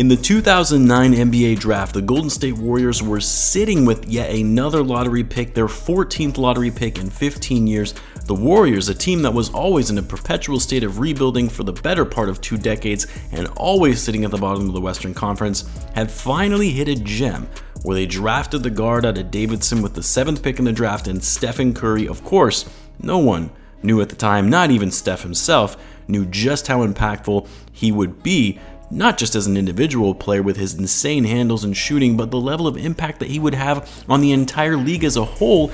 In the 2009 NBA draft, the Golden State Warriors were sitting with yet another lottery pick, their 14th lottery pick in 15 years. The Warriors, a team that was always in a perpetual state of rebuilding for the better part of 2 decades and always sitting at the bottom of the Western Conference, had finally hit a gem where they drafted the guard out of Davidson with the 7th pick in the draft and Stephen Curry. Of course, no one knew at the time, not even Steph himself, knew just how impactful he would be, not just as an individual player with his insane handles and shooting, but the level of impact that he would have on the entire league as a whole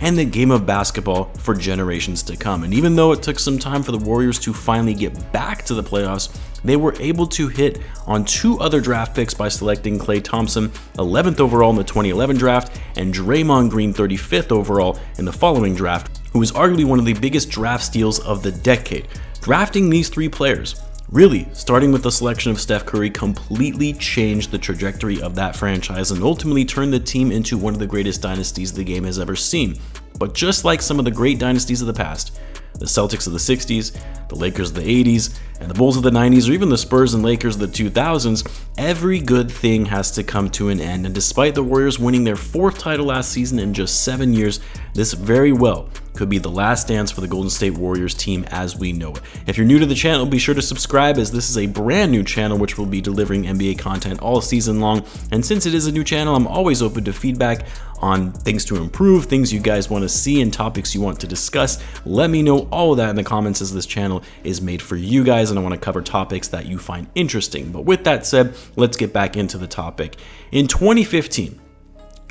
and the game of basketball for generations to come. And even though it took some time for the Warriors to finally get back to the playoffs, they were able to hit on 2 other draft picks by selecting Klay Thompson, 11th overall in the 2011 draft, and Draymond Green, 35th overall in the following draft, who was arguably one of the biggest draft steals of the decade. Drafting these 3 players, really, starting with the selection of Steph Curry, completely changed the trajectory of that franchise and ultimately turned the team into one of the greatest dynasties the game has ever seen. But just like some of the great dynasties of the past, the Celtics of the 60s, the Lakers of the 80s, and the Bulls of the 90s, or even the Spurs and Lakers of the 2000s, every good thing has to come to an end. And despite the Warriors winning their 4th title last season in just 7 years, this very well could be the last dance for the Golden State Warriors team as we know it. If you're new to the channel, be sure to subscribe, as this is a brand new channel which will be delivering NBA content all season long. And since it is a new channel, I'm always open to feedback on things to improve, things you guys want to see, and topics you want to discuss. Let me know all of that in the comments, as this channel is made for you guys and I want to cover topics that you find interesting. But with that said, let's get back into the topic. In 2015,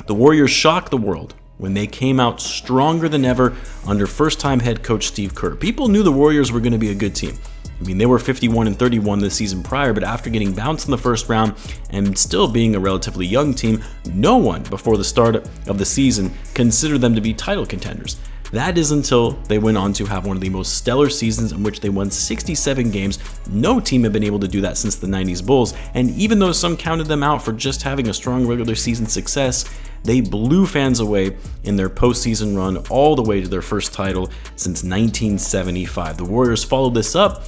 the Warriors shocked the world when they came out stronger than ever under first-time head coach Steve Kerr. People knew the Warriors were going to be a good team. I mean, they were 51-31 the season prior, but after getting bounced in the first round and still being a relatively young team, no one before the start of the season considered them to be title contenders. That is until they went on to have one of the most stellar seasons in which they won 67 games. No team had been able to do that since the 90s Bulls, and even though some counted them out for just having a strong regular season success, they blew fans away in their postseason run all the way to their first title since 1975. The Warriors followed this up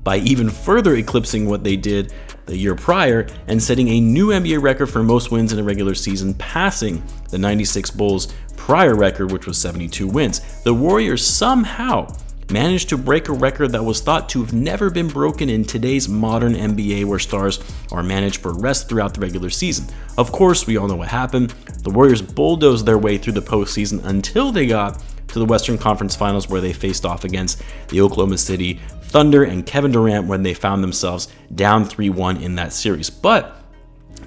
by even further eclipsing what they did the year prior and setting a new NBA record for most wins in a regular season, passing the 96 Bulls' prior record, which was 72 wins. The Warriors somehow managed to break a record that was thought to have never been broken in today's modern NBA, where stars are managed for rest throughout the regular season. Of course, we all know what happened. The Warriors bulldozed their way through the postseason until they got to the Western Conference Finals, where they faced off against the Oklahoma City Thunder and Kevin Durant when they found themselves down 3-1 in that series. But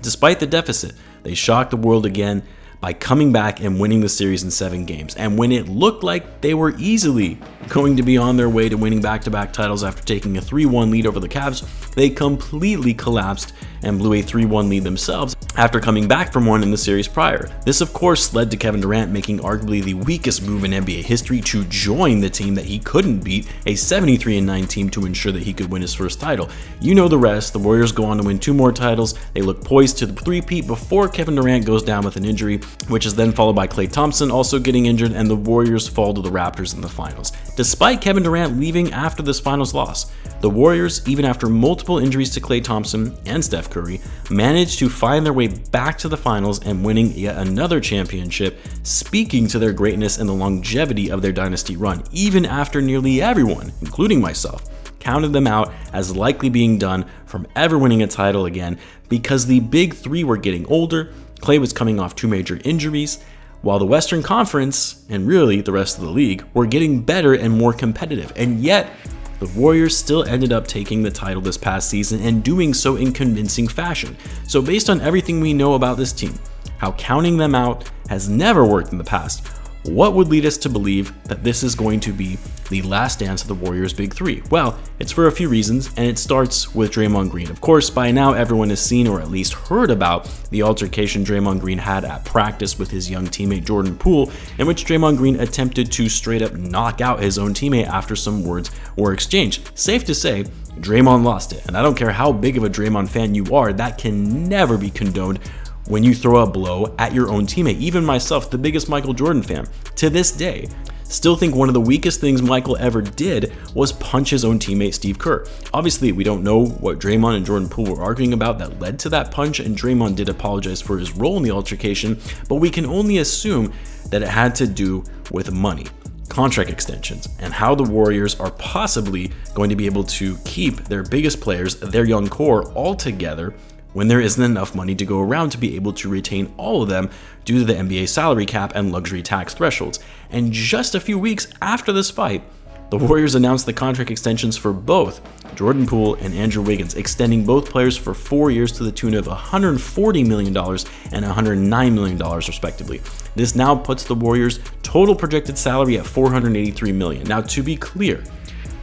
despite the deficit, they shocked the world again by coming back and winning the series in 7 games. And when it looked like they were easily going to be on their way to winning back-to-back titles after taking a 3-1 lead over the Cavs, they completely collapsed and blew a 3-1 lead themselves after coming back from one in the series prior. This, of course, led to Kevin Durant making arguably the weakest move in NBA history to join the team that he couldn't beat, a 73-9 team, to ensure that he could win his first title. You know the rest. The Warriors go on to win 2 more titles. They look poised to three-peat before Kevin Durant goes down with an injury, which is then followed by Klay Thompson also getting injured, and the Warriors fall to the Raptors in the finals. Despite Kevin Durant leaving after this finals loss, the Warriors, even after multiple injuries to Klay Thompson and Steph Curry, managed to find their way back to the finals and winning yet another championship, speaking to their greatness and the longevity of their dynasty run, even after nearly everyone, including myself, counted them out as likely being done from ever winning a title again, because the big 3 were getting older. Klay was coming off 2 major injuries, while the Western Conference, and really the rest of the league, were getting better and more competitive. And yet, the Warriors still ended up taking the title this past season, and doing so in convincing fashion. So based on everything we know about this team, how counting them out has never worked in the past, what would lead us to believe that this is going to be the last dance of the Warriors' Big 3? Well, it's for a few reasons, and it starts with Draymond Green. Of course, by now everyone has seen or at least heard about the altercation Draymond Green had at practice with his young teammate Jordan Poole, in which Draymond Green attempted to straight up knock out his own teammate after some words were exchanged. Safe to say, Draymond lost it, and I don't care how big of a Draymond fan you are, that can never be condoned when you throw a blow at your own teammate. Even myself, the biggest Michael Jordan fan, to this day, Still think one of the weakest things Michael ever did was punch his own teammate Steve Kerr. Obviously, we don't know what Draymond and Jordan Poole were arguing about that led to that punch, and Draymond did apologize for his role in the altercation, but we can only assume that it had to do with money, contract extensions, and how the Warriors are possibly going to be able to keep their biggest players, their young core, all together when there isn't enough money to go around to be able to retain all of them due to the NBA salary cap and luxury tax thresholds. And just a few weeks after this fight, the Warriors announced the contract extensions for both Jordan Poole and Andrew Wiggins, extending both players for 4 years to the tune of $140 million and $109 million respectively. This now puts the Warriors' total projected salary at $483 million. Now, to be clear,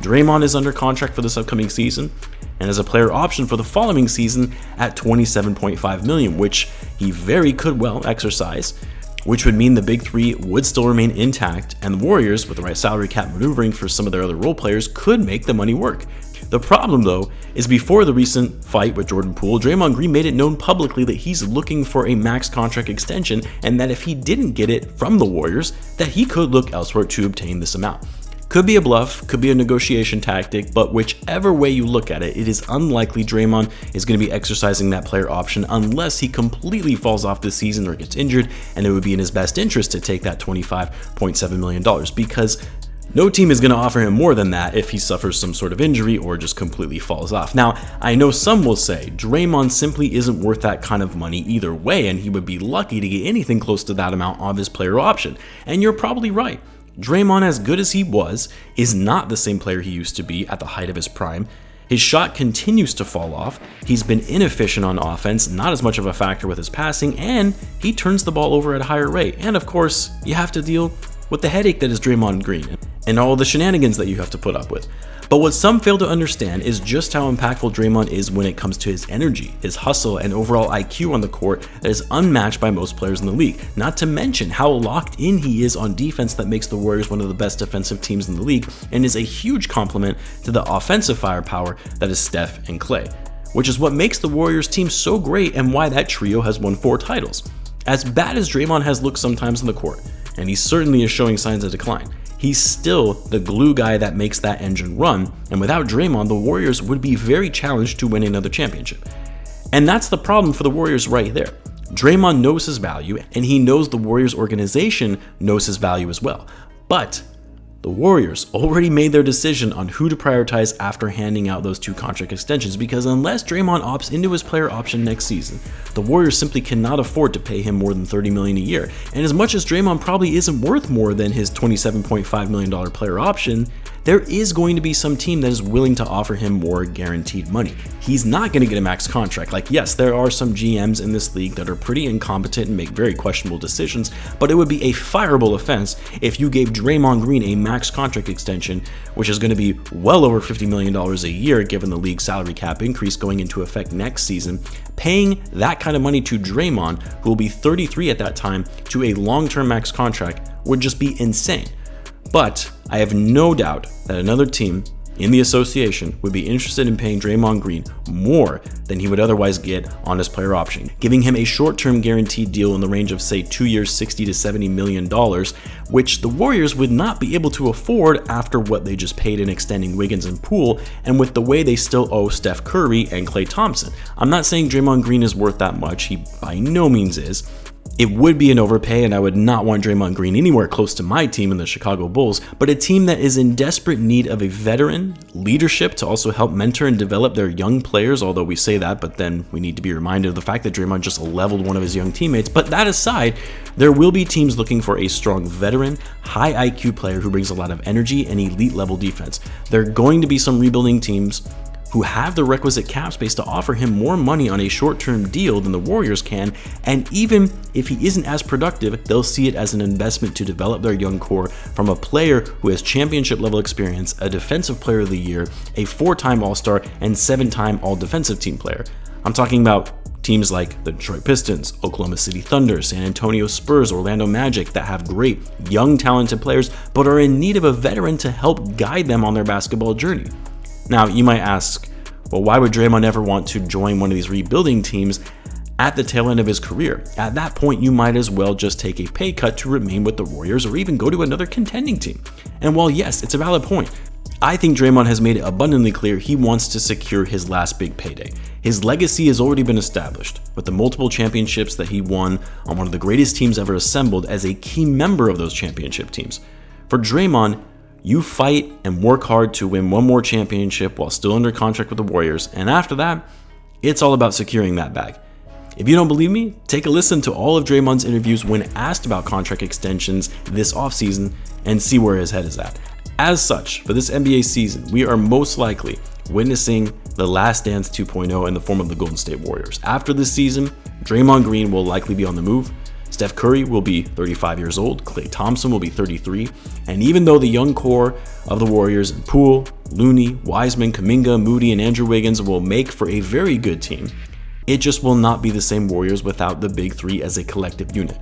Draymond is under contract for this upcoming season and has a player option for the following season at $27.5 million, which he very could well exercise, which would mean the big three would still remain intact, and the Warriors, with the right salary cap maneuvering for some of their other role players, could make the money work. The problem, though, is before the recent fight with Jordan Poole, Draymond Green made it known publicly that he's looking for a max contract extension, and that if he didn't get it from the Warriors, that he could look elsewhere to obtain this amount. Could be a bluff, could be a negotiation tactic, but whichever way you look at it, it is unlikely Draymond is going to be exercising that player option unless he completely falls off this season or gets injured, and it would be in his best interest to take that $25.7 million, because no team is going to offer him more than that if he suffers some sort of injury or just completely falls off. Now, I know some will say Draymond simply isn't worth that kind of money either way, and he would be lucky to get anything close to that amount of his player option, and you're probably right. Draymond, as good as he was, is not the same player he used to be at the height of his prime. His shot continues to fall off, he's been inefficient on offense, not as much of a factor with his passing, and he turns the ball over at a higher rate. And of course, you have to deal with the headache that is Draymond Green and all the shenanigans that you have to put up with. But what some fail to understand is just how impactful Draymond is when it comes to his energy, his hustle, and overall IQ on the court that is unmatched by most players in the league. Not to mention how locked in he is on defense that makes the Warriors one of the best defensive teams in the league and is a huge compliment to the offensive firepower that is Steph and Klay, which is what makes the Warriors team so great and why that trio has won 4 titles. As bad as Draymond has looked sometimes on the court, and he certainly is showing signs of decline, he's still the glue guy that makes that engine run, and without Draymond, the Warriors would be very challenged to win another championship. And that's the problem for the Warriors right there. Draymond knows his value, and he knows the Warriors organization knows his value as well. But the Warriors already made their decision on who to prioritize after handing out those 2 contract extensions, because unless Draymond opts into his player option next season, the Warriors simply cannot afford to pay him more than $30 million a year. And as much as Draymond probably isn't worth more than his $27.5 million player option, there is going to be some team that is willing to offer him more guaranteed money. He's not going to get a max contract. Like, yes, there are some GMs in this league that are pretty incompetent and make very questionable decisions, but it would be a fireable offense if you gave Draymond Green a max contract extension, which is going to be well over $50 million a year given the league salary cap increase going into effect next season. Paying that kind of money to Draymond, who will be 33 at that time, to a long-term max contract would just be insane. But I have no doubt that another team in the association would be interested in paying Draymond Green more than he would otherwise get on his player option, giving him a short-term guaranteed deal in the range of, say, 2 years, $60 to $70 million, which the Warriors would not be able to afford after what they just paid in extending Wiggins and Poole, and with the way they still owe Steph Curry and Klay Thompson. I'm not saying Draymond Green is worth that much, he by no means is. It would be an overpay, and I would not want Draymond Green anywhere close to my team in the Chicago Bulls, but a team that is in desperate need of a veteran leadership to also help mentor and develop their young players, although we say that, but then we need to be reminded of the fact that Draymond just leveled one of his young teammates. But that aside, there will be teams looking for a strong veteran, high IQ player who brings a lot of energy and elite level defense. There are going to be some rebuilding teams who have the requisite cap space to offer him more money on a short-term deal than the Warriors can, and even if he isn't as productive, they'll see it as an investment to develop their young core from a player who has championship-level experience, a defensive player of the year, a 4-time All-Star, and 7-time All-Defensive Team player. I'm talking about teams like the Detroit Pistons, Oklahoma City Thunder, San Antonio Spurs, Orlando Magic that have great, young, talented players, but are in need of a veteran to help guide them on their basketball journey. Now, you might ask, well, why would Draymond ever want to join one of these rebuilding teams? at the tail end of his career. At that point, you might as well just take a pay cut to remain with the Warriors or even go to another contending team. And while yes, it's a valid point, I think Draymond has made it abundantly clear he wants to secure his last big payday. His legacy has already been established, with the multiple championships that he won on one of the greatest teams ever assembled as a key member of those championship teams. For Draymond, you fight and work hard to win one more championship while still under contract with the Warriors, and after that, it's all about securing that bag. If you don't believe me, take a listen to all of Draymond's interviews when asked about contract extensions this offseason and see where his head is at. As such, for this NBA season, we are most likely witnessing the Last Dance 2.0 in the form of the Golden State Warriors. After this season, Draymond Green will likely be on the move. Steph Curry will be 35 years old, Klay Thompson will be 33, and even though the young core of the Warriors in Poole, Looney, Wiseman, Kuminga, Moody, and Andrew Wiggins will make for a very good team, it just will not be the same Warriors without the big three as a collective unit.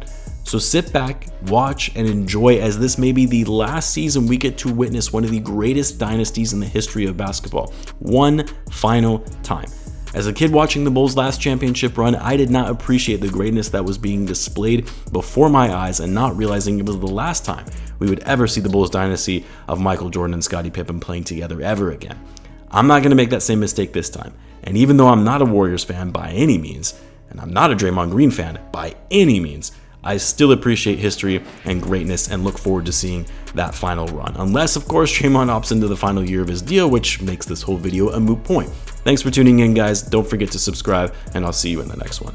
So sit back, watch, and enjoy, as this may be the last season we get to witness one of the greatest dynasties in the history of basketball, one final time. As a kid watching the Bulls' last championship run, I did not appreciate the greatness that was being displayed before my eyes and not realizing it was the last time we would ever see the Bulls dynasty of Michael Jordan and Scottie Pippen playing together ever again. I'm not going to make that same mistake this time. And even though I'm not a Warriors fan by any means, and I'm not a Draymond Green fan by any means, I still appreciate history and greatness and look forward to seeing that final run. Unless, of course, Draymond opts into the final year of his deal, which makes this whole video a moot point. Thanks for tuning in, guys. Don't forget to subscribe, and I'll see you in the next one.